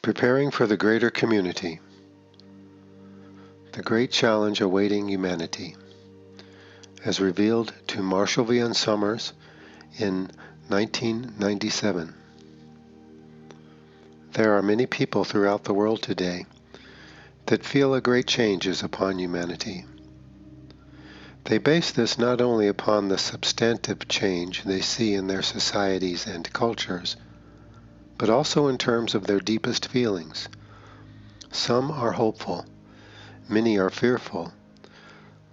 Preparing for the greater community. The great challenge awaiting humanity, as revealed to Marshall V. N. Summers in 1997. There are many people throughout the world today that feel a great change is upon humanity. They base this not only upon the substantive change they see in their societies and cultures, but also in terms of their deepest feelings. Some are hopeful, many are fearful.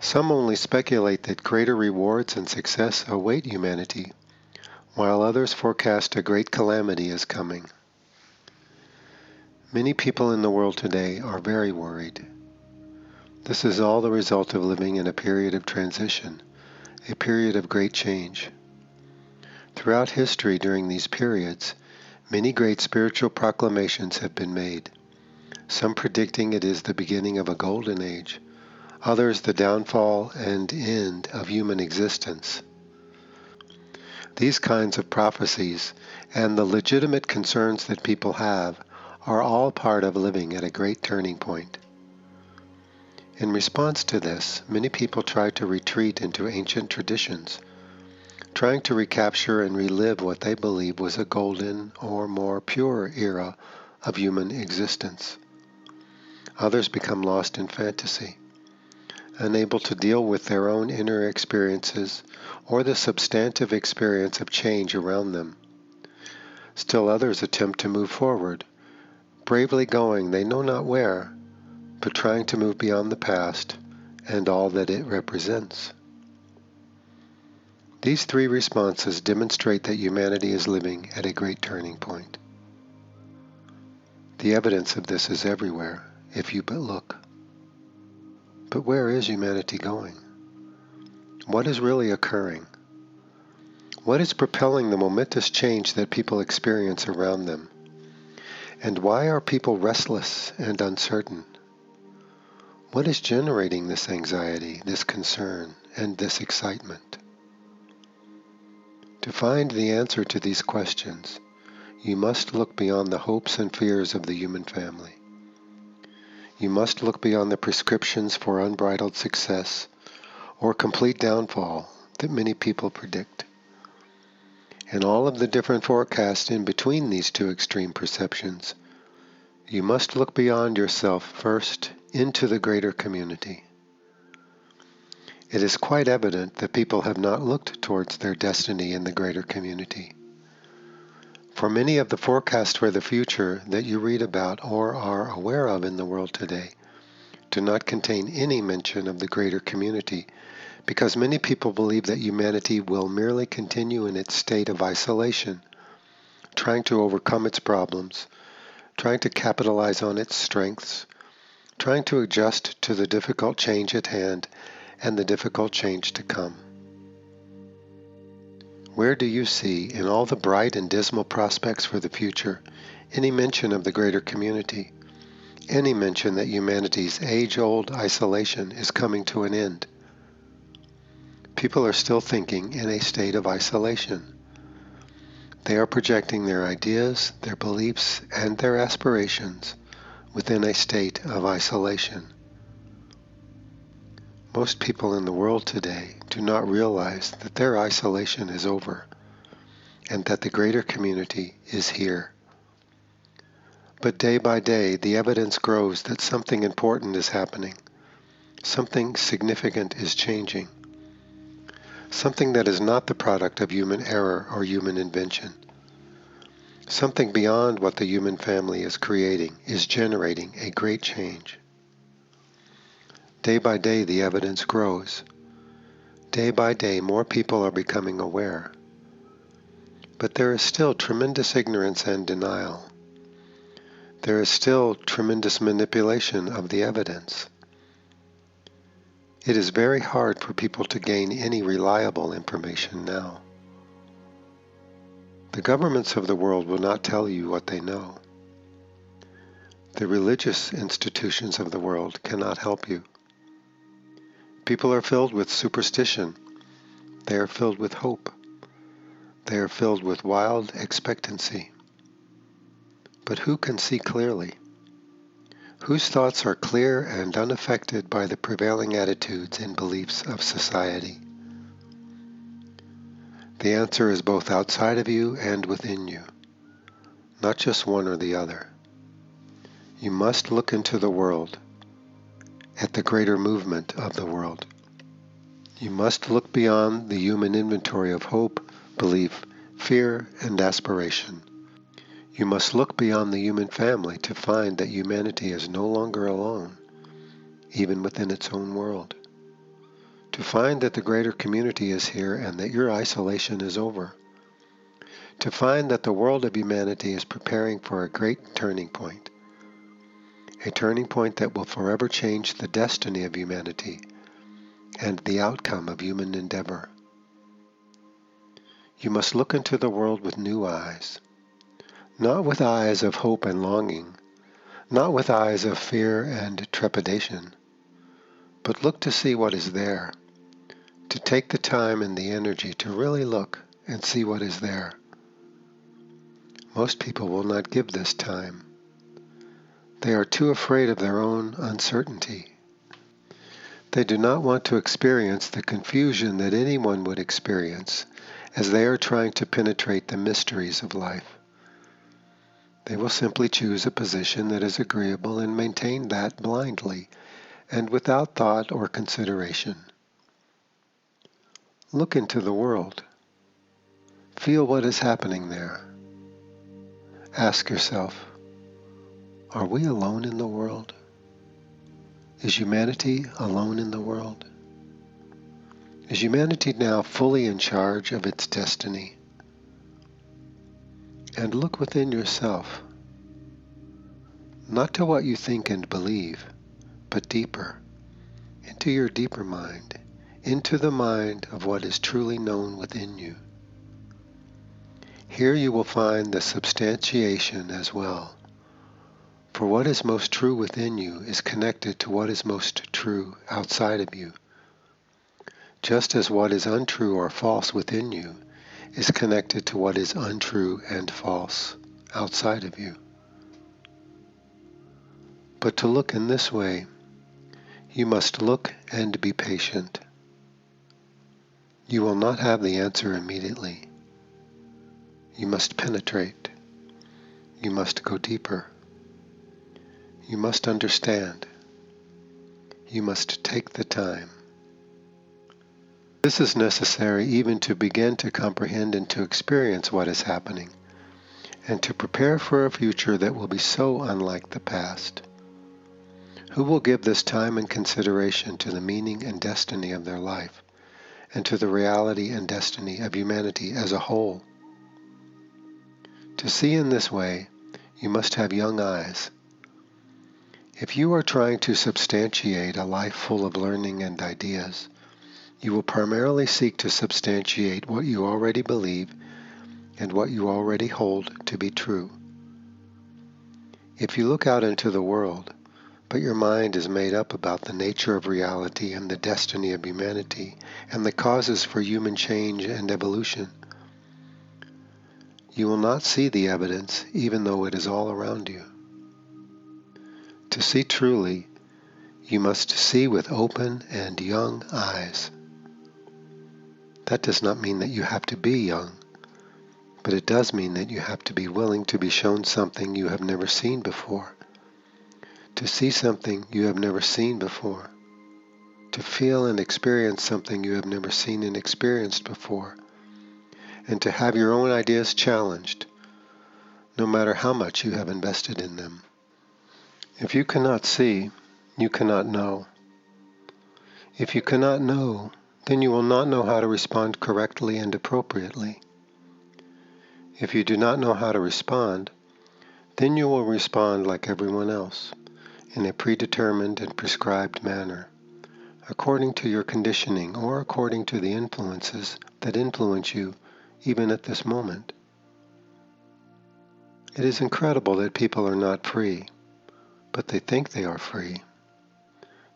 Some only speculate that greater rewards and success await humanity, while others forecast a great calamity is coming. Many people in the world today are very worried. This is all the result of living in a period of transition, a period of great change. Throughout history during these periods, many great spiritual proclamations have been made, some predicting it is the beginning of a golden age, others the downfall and end of human existence. These kinds of prophecies and the legitimate concerns that people have are all part of living at a great turning point. In response to this, many people try to retreat into ancient traditions, trying to recapture and relive what they believe was a golden or more pure era of human existence. Others become lost in fantasy, unable to deal with their own inner experiences or the substantive experience of change around them. Still others attempt to move forward, bravely going they know not where, but trying to move beyond the past and all that it represents. These three responses demonstrate that humanity is living at a great turning point. The evidence of this is everywhere, if you but look. But where is humanity going? What is really occurring? What is propelling the momentous change that people experience around them? And why are people restless and uncertain? What is generating this anxiety, this concern, and this excitement? To find the answer to these questions, you must look beyond the hopes and fears of the human family. You must look beyond the prescriptions for unbridled success or complete downfall that many people predict. In all of the different forecasts in between these two extreme perceptions, you must look beyond yourself first into the greater community. It is quite evident that people have not looked towards their destiny in the greater community. For many of the forecasts for the future that you read about or are aware of in the world today do not contain any mention of the greater community, because many people believe that humanity will merely continue in its state of isolation, trying to overcome its problems, trying to capitalize on its strengths, trying to adjust to the difficult change at hand and the difficult change to come. Where do you see, in all the bright and dismal prospects for the future, any mention of the greater community? Any mention that humanity's age-old isolation is coming to an end? People are still thinking in a state of isolation. They are projecting their ideas, their beliefs, and their aspirations within a state of isolation. Most people in the world today do not realize that their isolation is over and that the greater community is here. But day by day, the evidence grows that something important is happening. Something significant is changing. Something that is not the product of human error or human invention. Something beyond what the human family is creating is generating a great change. Day by day, the evidence grows. Day by day, more people are becoming aware. But there is still tremendous ignorance and denial. There is still tremendous manipulation of the evidence. It is very hard for people to gain any reliable information now. The governments of the world will not tell you what they know. The religious institutions of the world cannot help you. People are filled with superstition. They are filled with hope. They are filled with wild expectancy. But who can see clearly? Whose thoughts are clear and unaffected by the prevailing attitudes and beliefs of society? The answer is both outside of you and within you, not just one or the other. You must look into the world, at the greater movement of the world. You must look beyond the human inventory of hope, belief, fear, and aspiration. You must look beyond the human family to find that humanity is no longer alone, even within its own world. To find that the greater community is here and that your isolation is over. To find that the world of humanity is preparing for a great turning point. A turning point that will forever change the destiny of humanity and the outcome of human endeavor. You must look into the world with new eyes, not with eyes of hope and longing, not with eyes of fear and trepidation, but look to see what is there, to take the time and the energy to really look and see what is there. Most people will not give this time. They are too afraid of their own uncertainty. They do not want to experience the confusion that anyone would experience as they are trying to penetrate the mysteries of life. They will simply choose a position that is agreeable and maintain that blindly and without thought or consideration. Look into the world. Feel what is happening there. Ask yourself, are we alone in the world? Is humanity alone in the world? Is humanity now fully in charge of its destiny? And look within yourself, not to what you think and believe, but deeper, into your deeper mind, into the mind of what is truly known within you. Here you will find the substantiation as well. For what is most true within you is connected to what is most true outside of you, just as what is untrue or false within you is connected to what is untrue and false outside of you. But to look in this way, you must look and be patient. You will not have the answer immediately. You must penetrate. You must go deeper. You must understand. You must take the time. This is necessary even to begin to comprehend and to experience what is happening, and to prepare for a future that will be so unlike the past. Who will give this time and consideration to the meaning and destiny of their life, and to the reality and destiny of humanity as a whole? To see in this way, you must have young eyes. If you are trying to substantiate a life full of learning and ideas, you will primarily seek to substantiate what you already believe and what you already hold to be true. If you look out into the world, but your mind is made up about the nature of reality and the destiny of humanity and the causes for human change and evolution, you will not see the evidence even though it is all around you. To see truly, you must see with open and young eyes. That does not mean that you have to be young, but it does mean that you have to be willing to be shown something you have never seen before, to see something you have never seen before, to feel and experience something you have never seen and experienced before, and to have your own ideas challenged, no matter how much you have invested in them. If you cannot see, you cannot know. If you cannot know, then you will not know how to respond correctly and appropriately. If you do not know how to respond, then you will respond like everyone else, in a predetermined and prescribed manner, according to your conditioning or according to the influences that influence you even at this moment. It is incredible that people are not free, but they think they are free.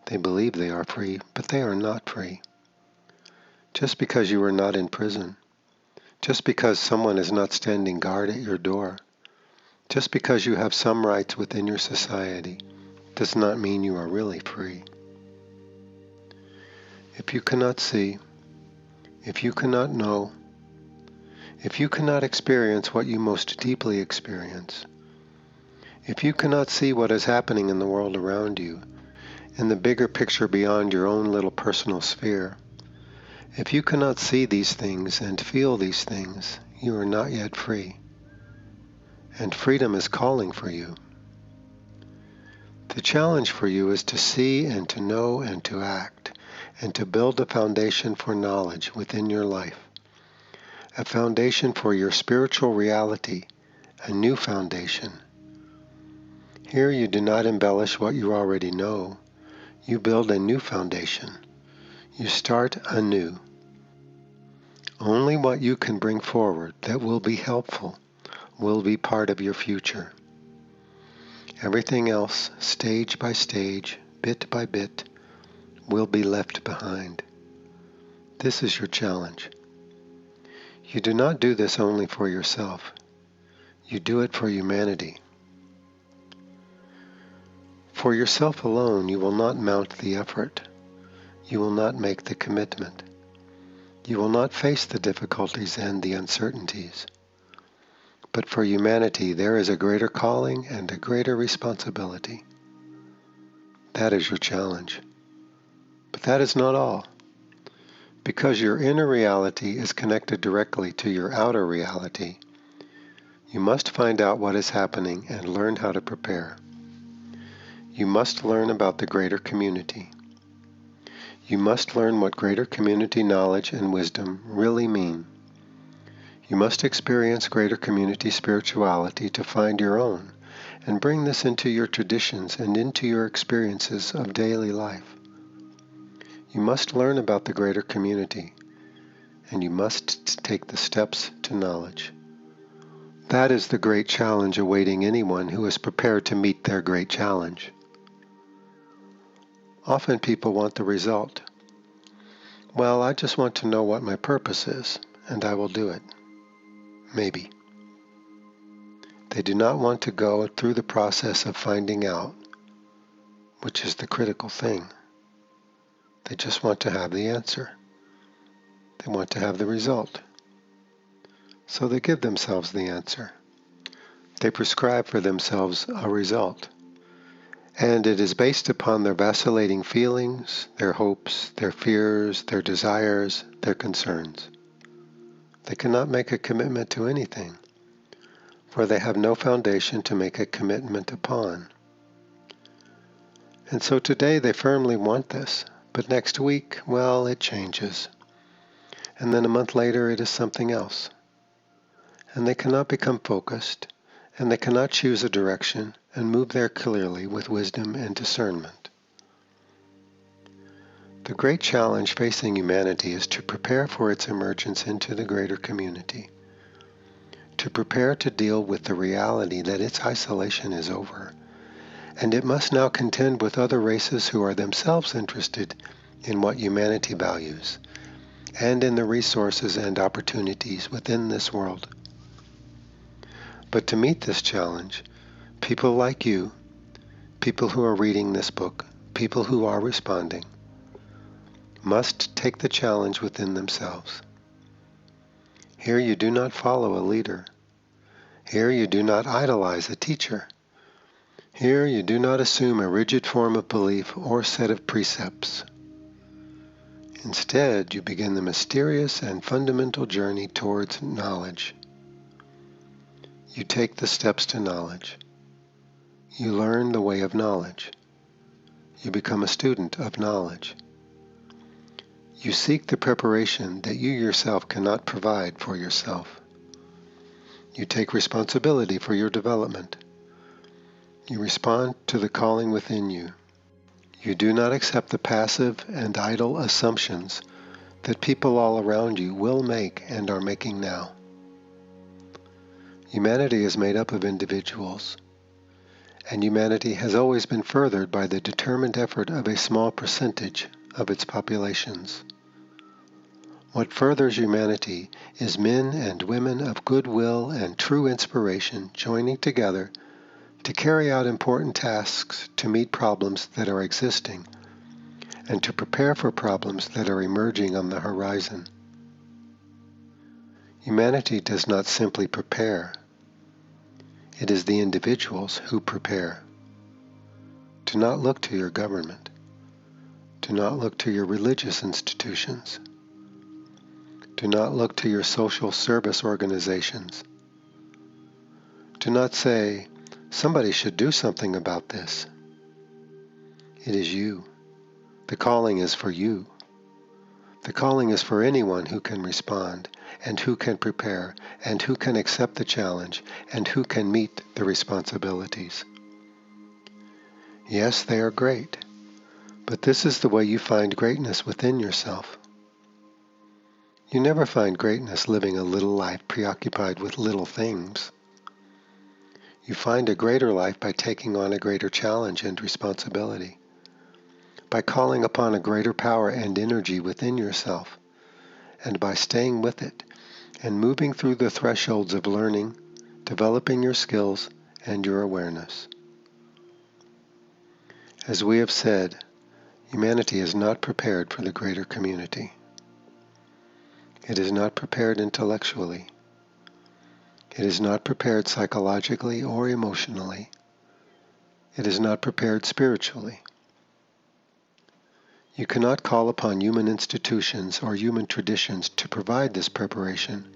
They believe they are free, but they are not free. Just because you are not in prison, just because someone is not standing guard at your door, Just because you have some rights within your society does not mean you are really free. If you cannot see, if you cannot know, if you cannot experience what you most deeply experience, if you cannot see what is happening in the world around you, in the bigger picture beyond your own little personal sphere, if you cannot see these things and feel these things, you are not yet free. And freedom is calling for you. The challenge for you is to see and to know and to act, and to build a foundation for knowledge within your life, a foundation for your spiritual reality, a new foundation. Here you do not embellish what you already know. You build a new foundation. You start anew. Only what you can bring forward that will be helpful will be part of your future. Everything else, stage by stage, bit by bit, will be left behind. This is your challenge. You do not do this only for yourself. You do it for humanity. For yourself alone, you will not mount the effort. You will not make the commitment. You will not face the difficulties and the uncertainties. But for humanity, there is a greater calling and a greater responsibility. That is your challenge. But that is not all. Because your inner reality is connected directly to your outer reality, you must find out what is happening and learn how to prepare. You must learn about the greater community. You must learn what greater community knowledge and wisdom really mean. You must experience greater community spirituality to find your own, and bring this into your traditions and into your experiences of daily life. You must learn about the greater community, and you must take the steps to knowledge. That is the great challenge awaiting anyone who is prepared to meet their great challenge. Often people want the result. Well, I just want to know what my purpose is, and I will do it. Maybe. They do not want to go through the process of finding out, which is the critical thing. They just want to have the answer. They want to have the result. So they give themselves the answer. They prescribe for themselves a result. And it is based upon their vacillating feelings, their hopes, their fears, their desires, their concerns. They cannot make a commitment to anything, for they have no foundation to make a commitment upon. And so today they firmly want this, but next week, well, it changes. And then a month later it is something else. And they cannot become focused, and they cannot choose a direction and move there clearly with wisdom and discernment. The great challenge facing humanity is to prepare for its emergence into the greater community, to prepare to deal with the reality that its isolation is over, and it must now contend with other races who are themselves interested in what humanity values, and in the resources and opportunities within this world. But to meet this challenge, people like you, people who are reading this book, people who are responding, must take the challenge within themselves. Here you do not follow a leader. Here you do not idolize a teacher. Here you do not assume a rigid form of belief or set of precepts. Instead, you begin the mysterious and fundamental journey towards knowledge. You take the steps to knowledge. You learn the way of knowledge. You become a student of knowledge. You seek the preparation that you yourself cannot provide for yourself. You take responsibility for your development. You respond to the calling within you. You do not accept the passive and idle assumptions that people all around you will make and are making now. Humanity is made up of individuals, and humanity has always been furthered by the determined effort of a small percentage of its populations. What furthers humanity is men and women of goodwill and true inspiration joining together to carry out important tasks to meet problems that are existing and to prepare for problems that are emerging on the horizon. Humanity does not simply prepare. It is the individuals who prepare. Do not look to your government. Do not look to your religious institutions. Do not look to your social service organizations. Do not say, somebody should do something about this. It is you. The calling is for you. The calling is for anyone who can respond, and who can prepare, and who can accept the challenge, and who can meet the responsibilities. Yes, they are great, but this is the way you find greatness within yourself. You never find greatness living a little life preoccupied with little things. You find a greater life by taking on a greater challenge and responsibility, by calling upon a greater power and energy within yourself, and by staying with it and moving through the thresholds of learning, developing your skills and your awareness. As we have said, humanity is not prepared for the greater community. It is not prepared intellectually. It is not prepared psychologically or emotionally. It is not prepared spiritually. You cannot call upon human institutions or human traditions to provide this preparation,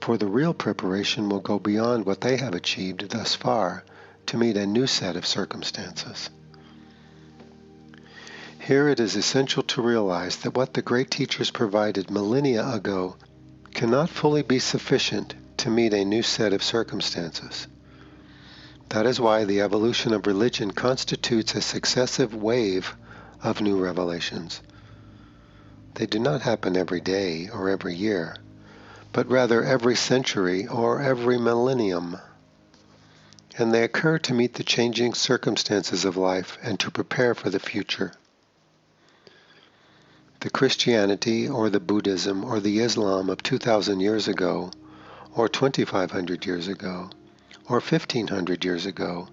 for the real preparation will go beyond what they have achieved thus far to meet a new set of circumstances. Here it is essential to realize that what the great teachers provided millennia ago cannot fully be sufficient to meet a new set of circumstances. That is why the evolution of religion constitutes a successive wave of new revelations. They do not happen every day or every year, but rather every century or every millennium. And they occur to meet the changing circumstances of life and to prepare for the future. The Christianity or the Buddhism or the Islam of 2,000 years ago, or 2,500 years ago, or 1,500 years ago,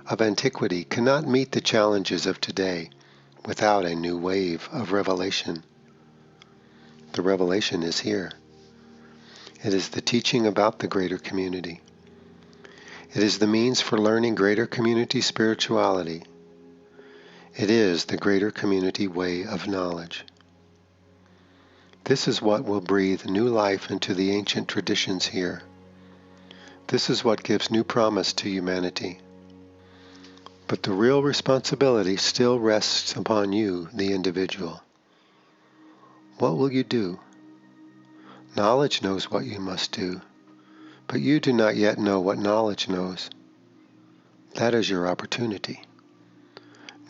of antiquity cannot meet the challenges of today without a new wave of revelation. The revelation is here. It is the teaching about the greater community. It is the means for learning greater community spirituality. It is the greater community way of knowledge. This is what will breathe new life into the ancient traditions here. This is what gives new promise to humanity. But the real responsibility still rests upon you, the individual. What will you do? Knowledge knows what you must do, but you do not yet know what knowledge knows. That is your opportunity.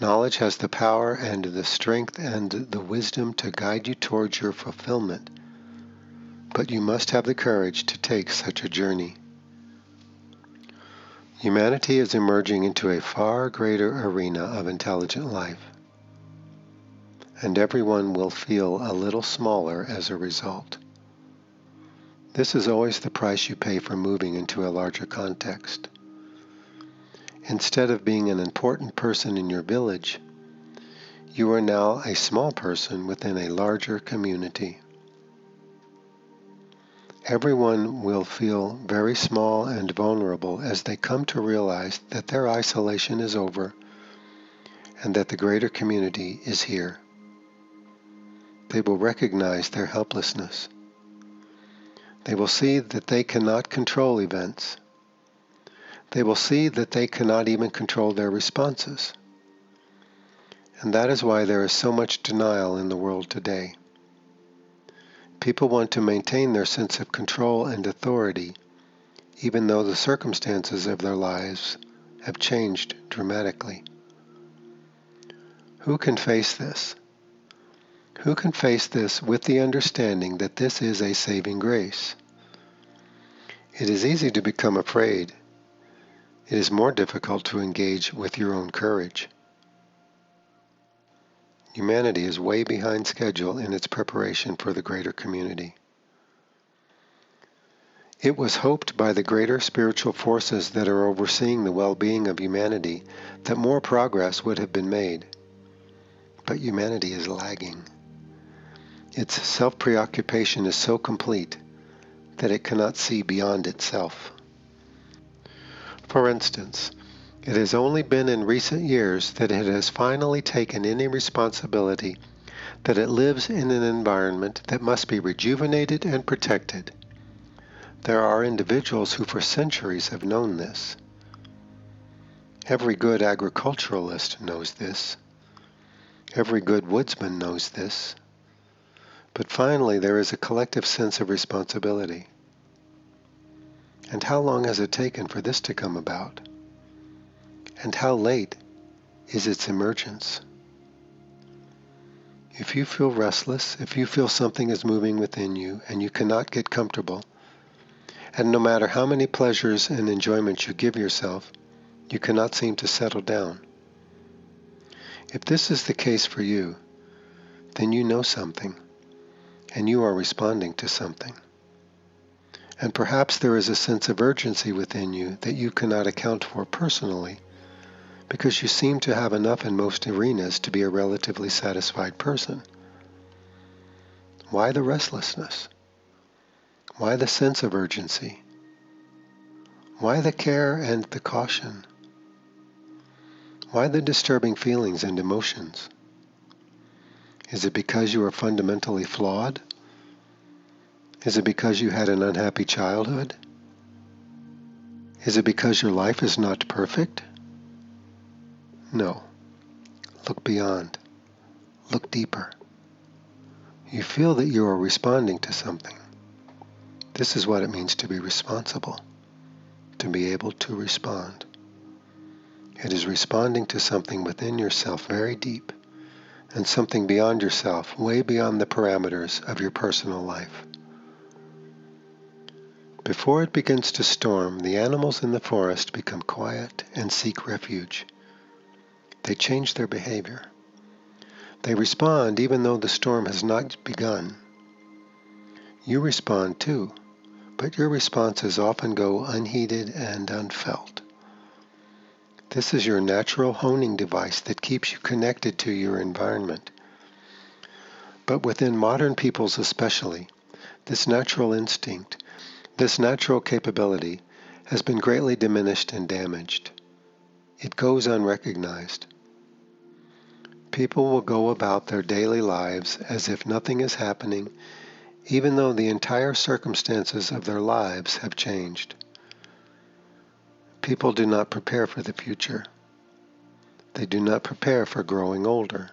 Knowledge has the power and the strength and the wisdom to guide you towards your fulfillment, but you must have the courage to take such a journey. Humanity is emerging into a far greater arena of intelligent life, and everyone will feel a little smaller as a result. This is always the price you pay for moving into a larger context. Instead of being an important person in your village, you are now a small person within a larger community. Everyone will feel very small and vulnerable as they come to realize that their isolation is over and that the greater community is here. They will recognize their helplessness. They will see that they cannot control events. They will see that they cannot even control their responses. And that is why there is so much denial in the world today. People want to maintain their sense of control and authority, even though the circumstances of their lives have changed dramatically. Who can face this? Who can face this with the understanding that this is a saving grace? It is easy to become afraid. It is more difficult to engage with your own courage. Humanity is way behind schedule in its preparation for the greater community. It was hoped by the greater spiritual forces that are overseeing the well-being of humanity that more progress would have been made. But humanity is lagging. Its self-preoccupation is so complete that it cannot see beyond itself. For instance, it has only been in recent years that it has finally taken any responsibility that it lives in an environment that must be rejuvenated and protected. There are individuals who for centuries have known this. Every good agriculturalist knows this. Every good woodsman knows this. But finally, there is a collective sense of responsibility. And how long has it taken for this to come about? And how late is its emergence? If you feel restless, if you feel something is moving within you and you cannot get comfortable, and no matter how many pleasures and enjoyments you give yourself, you cannot seem to settle down. If this is the case for you, then you know something, and you are responding to something. And perhaps there is a sense of urgency within you that you cannot account for personally, because you seem to have enough in most arenas to be a relatively satisfied person. Why the restlessness? Why the sense of urgency? Why the care and the caution? Why the disturbing feelings and emotions? Is it because you are fundamentally flawed? Is it because you had an unhappy childhood? Is it because your life is not perfect? No. Look beyond. Look deeper. You feel that you are responding to something. This is what it means to be responsible, to be able to respond. It is responding to something within yourself very deep, and something beyond yourself, way beyond the parameters of your personal life. Before it begins to storm, the animals in the forest become quiet and seek refuge. They change their behavior. They respond even though the storm has not begun. You respond too, but your responses often go unheeded and unfelt. This is your natural honing device that keeps you connected to your environment. But within modern peoples especially, this natural instinct, this natural capability, has been greatly diminished and damaged. It goes unrecognized. People will go about their daily lives as if nothing is happening, even though the entire circumstances of their lives have changed. People do not prepare for the future. They do not prepare for growing older.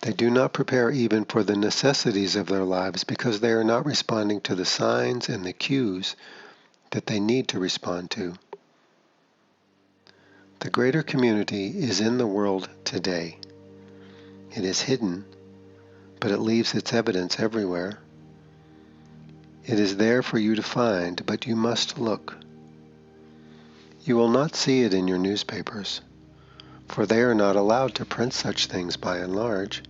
They do not prepare even for the necessities of their lives because they are not responding to the signs and the cues that they need to respond to. The greater community is in the world today. It is hidden, but it leaves its evidence everywhere. It is there for you to find, but you must look. You will not see it in your newspapers, for they are not allowed to print such things by and large.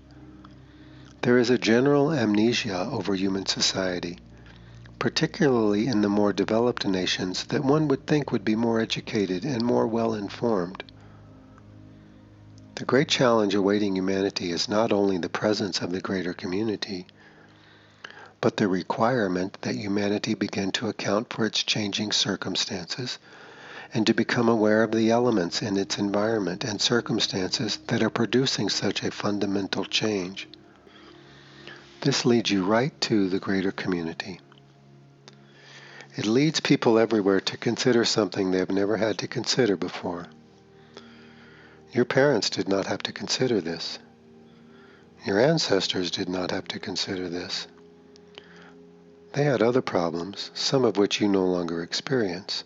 There is a general amnesia over human society, particularly in the more developed nations that one would think would be more educated and more well-informed. The great challenge awaiting humanity is not only the presence of the greater community, but the requirement that humanity begin to account for its changing circumstances and to become aware of the elements in its environment and circumstances that are producing such a fundamental change. This leads you right to the greater community. It leads people everywhere to consider something they have never had to consider before. Your parents did not have to consider this. Your ancestors did not have to consider this. They had other problems, some of which you no longer experience.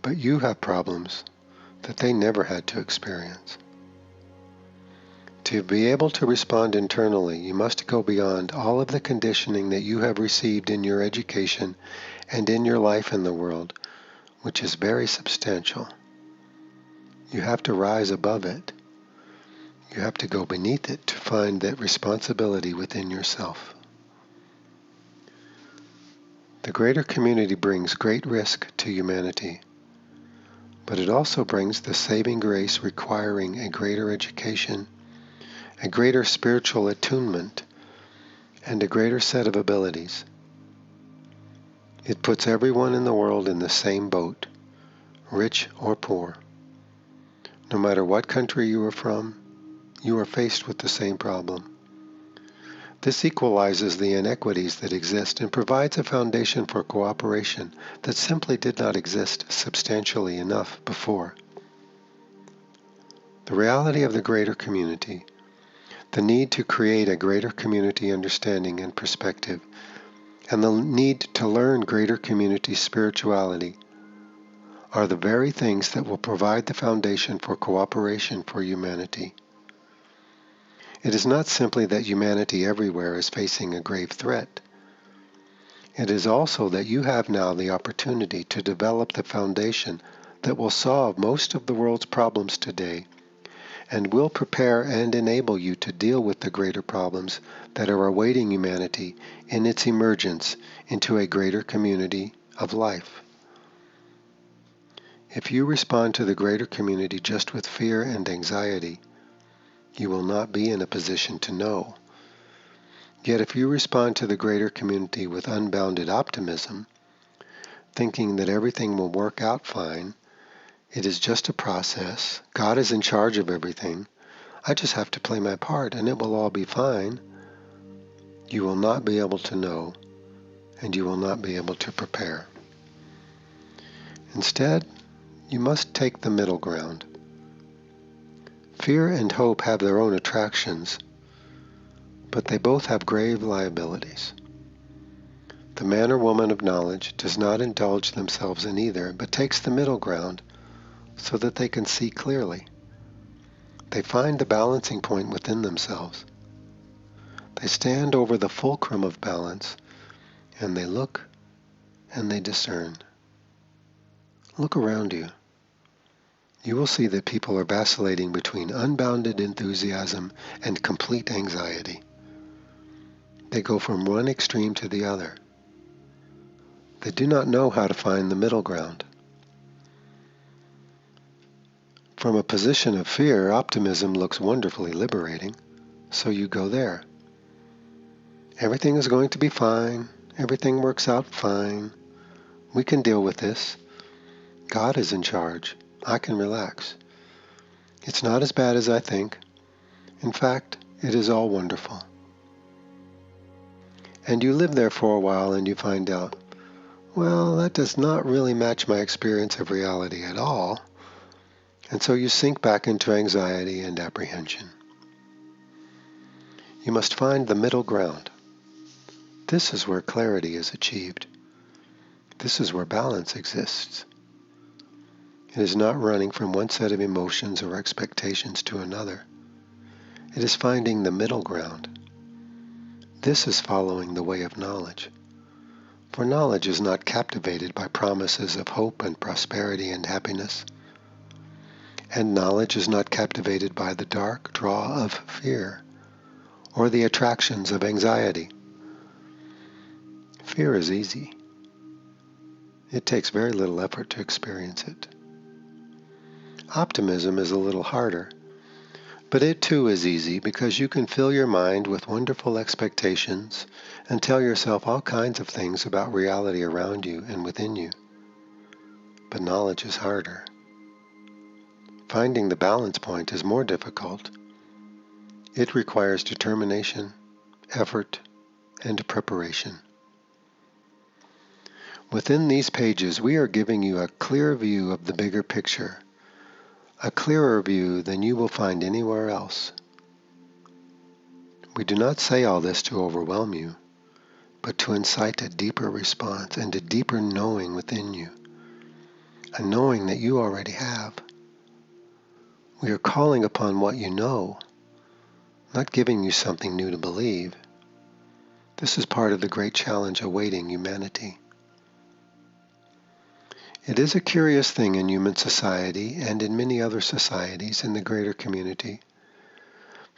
But you have problems that they never had to experience. To be able to respond internally, you must go beyond all of the conditioning that you have received in your education and in your life in the world, which is very substantial. You have to rise above it, You have to go beneath it to find that responsibility within yourself. The greater community brings great risk to humanity, but it also brings the saving grace requiring a greater education, a greater spiritual attunement, and a greater set of abilities. It puts everyone in the world in the same boat, rich or poor. No matter what country you are from, you are faced with the same problem. This equalizes the inequities that exist and provides a foundation for cooperation that simply did not exist substantially enough before. The reality of the greater community, the need to create a greater community understanding and perspective, and the need to learn greater community spirituality are the very things that will provide the foundation for cooperation for humanity. It is not simply that humanity everywhere is facing a grave threat. It is also that you have now the opportunity to develop the foundation that will solve most of the world's problems today and will prepare and enable you to deal with the greater problems that are awaiting humanity in its emergence into a greater community of life. If you respond to the greater community just with fear and anxiety, you will not be in a position to know. Yet if you respond to the greater community with unbounded optimism, thinking that everything will work out fine, it is just a process, God is in charge of everything, I just have to play my part and it will all be fine, you will not be able to know, and you will not be able to prepare. Instead, you must take the middle ground. Fear and hope have their own attractions, but they both have grave liabilities. The man or woman of knowledge does not indulge themselves in either, but takes the middle ground so that they can see clearly. They find the balancing point within themselves. They stand over the fulcrum of balance, and they look and they discern. Look around you. You will see that people are vacillating between unbounded enthusiasm and complete anxiety. They go from one extreme to the other. They do not know how to find the middle ground. From a position of fear, optimism looks wonderfully liberating, so you go there. Everything is going to be fine. Everything works out fine. We can deal with this. God is in charge. I can relax. It's not as bad as I think. In fact, it is all wonderful. And you live there for a while and you find out, well, that does not really match my experience of reality at all. And so you sink back into anxiety and apprehension. You must find the middle ground. This is where clarity is achieved. This is where balance exists. It is not running from one set of emotions or expectations to another. It is finding the middle ground. This is following the way of knowledge. For knowledge is not captivated by promises of hope and prosperity and happiness. And knowledge is not captivated by the dark draw of fear or the attractions of anxiety. Fear is easy. It takes very little effort to experience it. Optimism is a little harder, but it too is easy because you can fill your mind with wonderful expectations and tell yourself all kinds of things about reality around you and within you. But knowledge is harder. Finding the balance point is more difficult. It requires determination, effort, and preparation. Within these pages, we are giving you a clear view of the bigger picture, a clearer view than you will find anywhere else. We do not say all this to overwhelm you, but to incite a deeper response and a deeper knowing within you, a knowing that you already have. We are calling upon what you know, not giving you something new to believe. This is part of the great challenge awaiting humanity. It is a curious thing in human society and in many other societies in the greater community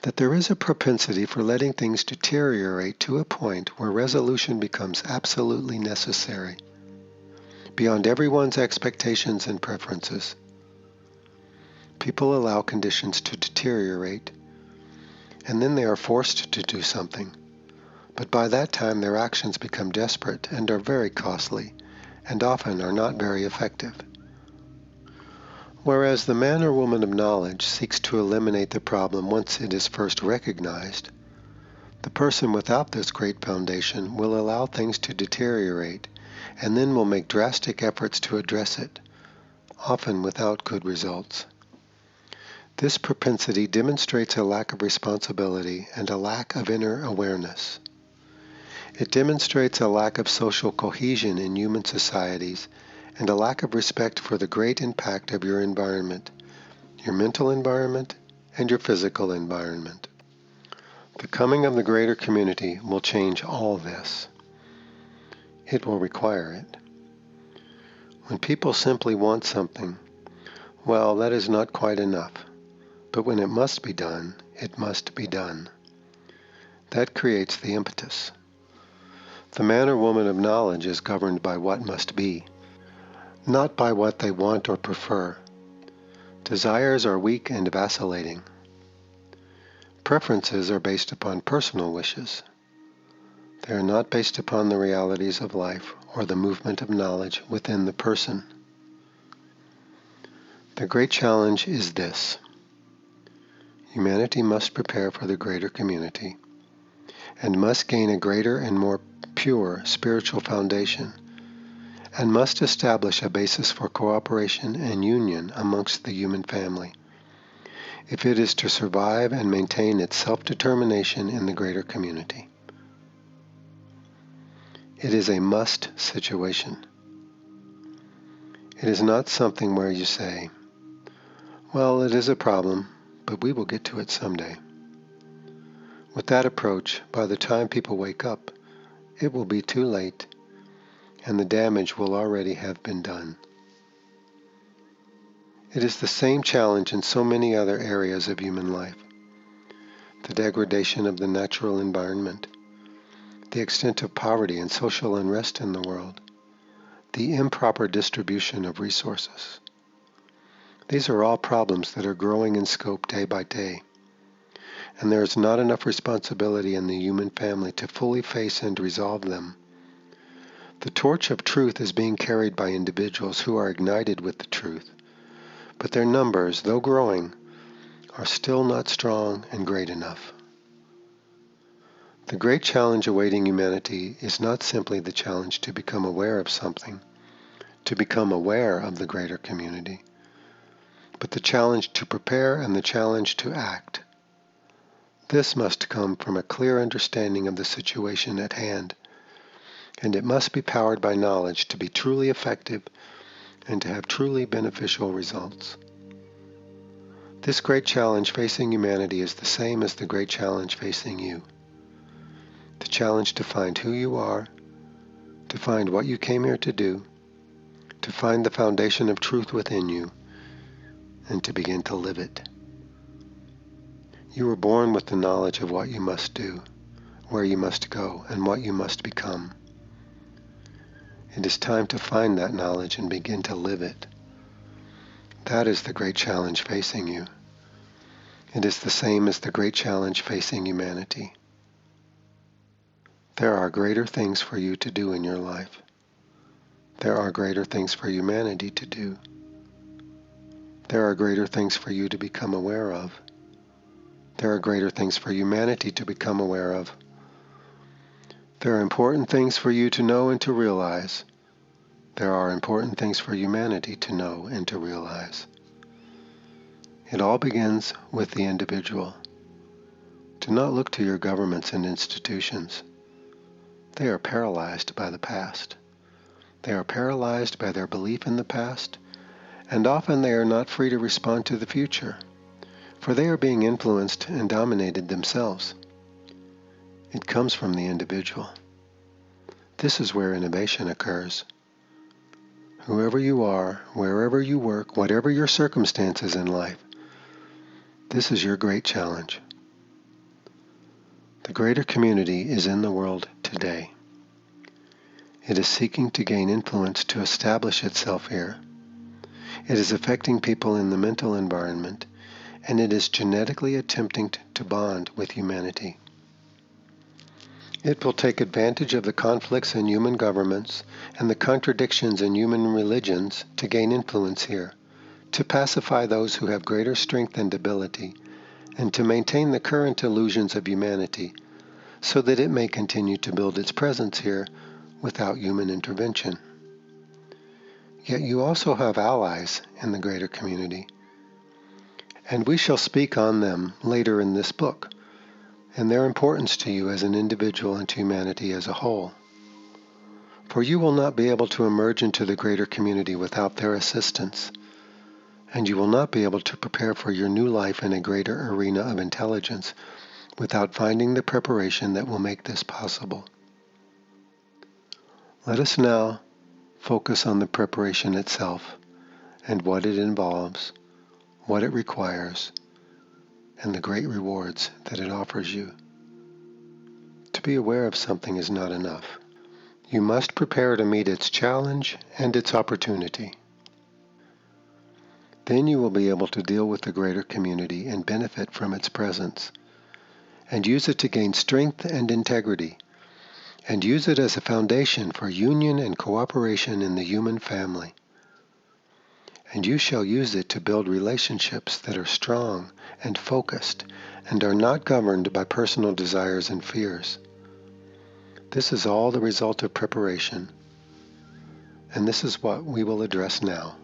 that there is a propensity for letting things deteriorate to a point where resolution becomes absolutely necessary, beyond everyone's expectations and preferences. People allow conditions to deteriorate, and then they are forced to do something. But by that time their actions become desperate and are very costly, and often are not very effective. Whereas the man or woman of knowledge seeks to eliminate the problem once it is first recognized, the person without this great foundation will allow things to deteriorate and then will make drastic efforts to address it, often without good results. This propensity demonstrates a lack of responsibility and a lack of inner awareness. It demonstrates a lack of social cohesion in human societies and a lack of respect for the great impact of your environment, your mental environment, and your physical environment. The coming of the greater community will change all this. It will require it. When people simply want something, well, that is not quite enough. But when it must be done, it must be done. That creates the impetus. The man or woman of knowledge is governed by what must be, not by what they want or prefer. Desires are weak and vacillating. Preferences are based upon personal wishes. They are not based upon the realities of life or the movement of knowledge within the person. The great challenge is this. Humanity must prepare for the greater community and must gain a greater and more pure spiritual foundation and must establish a basis for cooperation and union amongst the human family if it is to survive and maintain its self-determination in the greater community. It is a must situation. It is not something where you say, well, it is a problem, but we will get to it someday. With that approach, by the time people wake up, it will be too late, and the damage will already have been done. It is the same challenge in so many other areas of human life. The degradation of the natural environment, the extent of poverty and social unrest in the world, the improper distribution of resources. These are all problems that are growing in scope day by day, and there is not enough responsibility in the human family to fully face and resolve them. The torch of truth is being carried by individuals who are ignited with the truth, but their numbers, though growing, are still not strong and great enough. The great challenge awaiting humanity is not simply the challenge to become aware of something, to become aware of the greater community, but the challenge to prepare and the challenge to act. This must come from a clear understanding of the situation at hand, and it must be powered by knowledge to be truly effective and to have truly beneficial results. This great challenge facing humanity is the same as the great challenge facing you. The challenge to find who you are, to find what you came here to do, to find the foundation of truth within you, and to begin to live it. You were born with the knowledge of what you must do, where you must go, and what you must become. It is time to find that knowledge and begin to live it. That is the great challenge facing you. It is the same as the great challenge facing humanity. There are greater things for you to do in your life. There are greater things for humanity to do. There are greater things for you to become aware of. There are greater things for humanity to become aware of. There are important things for you to know and to realize. There are important things for humanity to know and to realize. It all begins with the individual. Do not look to your governments and institutions. They are paralyzed by the past. They are paralyzed by their belief in the past, and often they are not free to respond to the future, for they are being influenced and dominated themselves. It comes from the individual. This is where innovation occurs. Whoever you are, wherever you work, whatever your circumstances in life, this is your great challenge. The greater community is in the world today. It is seeking to gain influence to establish itself here. It is affecting people in the mental environment, and it is genetically attempting to bond with humanity. It will take advantage of the conflicts in human governments and the contradictions in human religions to gain influence here, to pacify those who have greater strength and ability, and to maintain the current illusions of humanity, so that it may continue to build its presence here without human intervention. Yet you also have allies in the greater community, and we shall speak on them later in this book, and their importance to you as an individual and to humanity as a whole. For you will not be able to emerge into the greater community without their assistance, and you will not be able to prepare for your new life in a greater arena of intelligence without finding the preparation that will make this possible. Let us now focus on the preparation itself and what it involves, what it requires, and the great rewards that it offers you. To be aware of something is not enough. You must prepare to meet its challenge and its opportunity. Then you will be able to deal with the greater community and benefit from its presence, and use it to gain strength and integrity, and use it as a foundation for union and cooperation in the human family. And you shall use it to build relationships that are strong and focused and are not governed by personal desires and fears. This is all the result of preparation, and this is what we will address now.